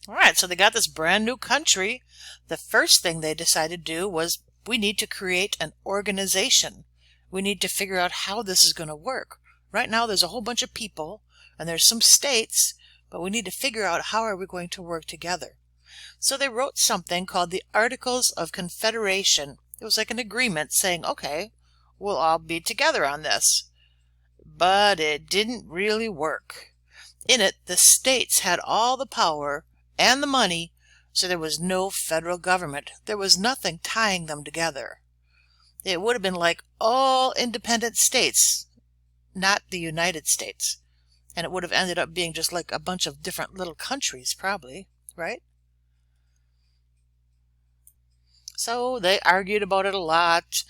All right, so they got this brand new country. The first thing they decided to do was we need to create an organization. We need to figure out how this is going to work. Right now there's a whole bunch of people and there's some states, but we need to figure out how are we going to work together. So they wrote something called the Articles of Confederation. It was like an agreement saying, okay, we'll all be together on this. But it didn't really work. In it, the states had all the power and the money, so there was no federal government. There was nothing tying them together. It would have been like all independent states, not the United States. And it would have ended up being just like a bunch of different little countries, probably, right? So they argued about it a lot,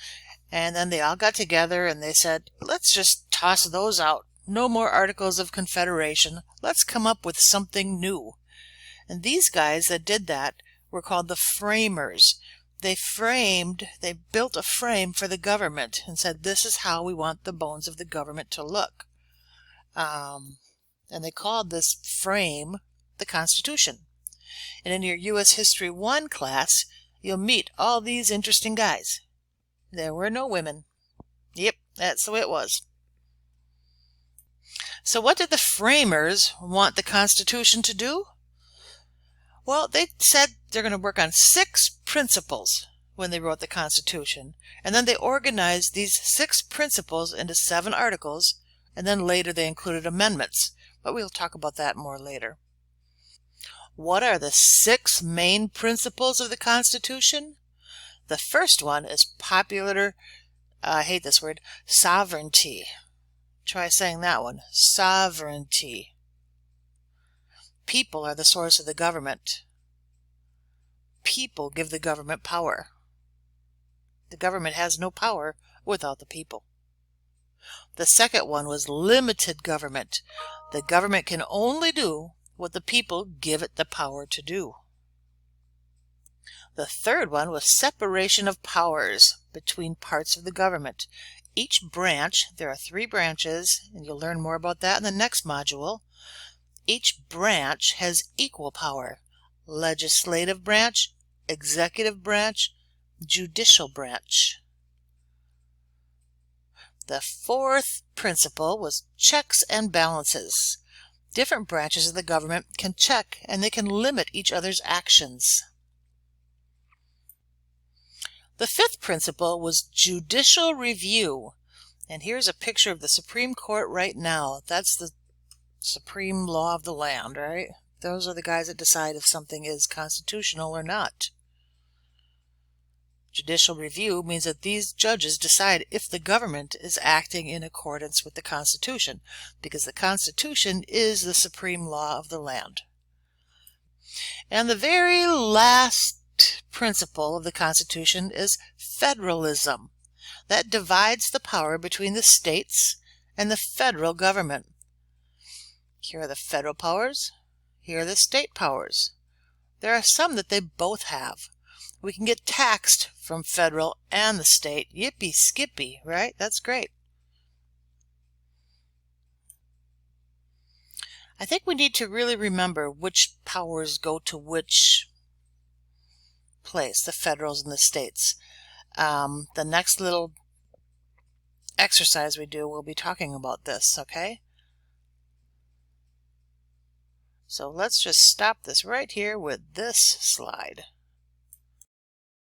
and then they all got together and they said, let's just toss those out. No more Articles of Confederation. Let's come up with something new. And these guys that did that were called the framers. They built a frame for the government and said, this is how we want the bones of the government to look. And they called this frame the Constitution. And in your U.S. History 1 class, you'll meet all these interesting guys. There were no women. Yep, that's the way it was. So what did the framers want the Constitution to do? Well, they said they're going to work on 6 principles when they wrote the Constitution, and then they organized these 6 principles into 7 articles, and then later they included amendments, but we'll talk about that more later. What are the 6 main principles of the Constitution? The first one is popular, I hate this word, sovereignty. Try saying that one, sovereignty. People are the source of the government. People give the government power. The government has no power without the people. The second one was limited government. The government can only do what the people give it the power to do. The third one was separation of powers between parts of the government. Each branch, there are 3 branches, and you'll learn more about that in the next module. Each branch has equal power. Legislative branch, executive branch, judicial branch. The fourth principle was checks and balances. Different branches of the government can check and they can limit each other's actions. The fifth principle was judicial review. And here's a picture of the Supreme Court right now. That's the supreme law of the land, right? Those are the guys that decide if something is constitutional or not. Judicial review means that these judges decide if the government is acting in accordance with the Constitution, because the Constitution is the supreme law of the land. And the very last principle of the Constitution is federalism. That divides the power between the states and the federal government. Here are the federal powers. Here are the state powers. There are some that they both have. We can get taxed from federal and the state. Yippee skippy, right? That's great. I think we need to really remember which powers go to which place, the federals and the states. The next little exercise we do, we'll be talking about this, okay? So let's just stop this right here with this slide.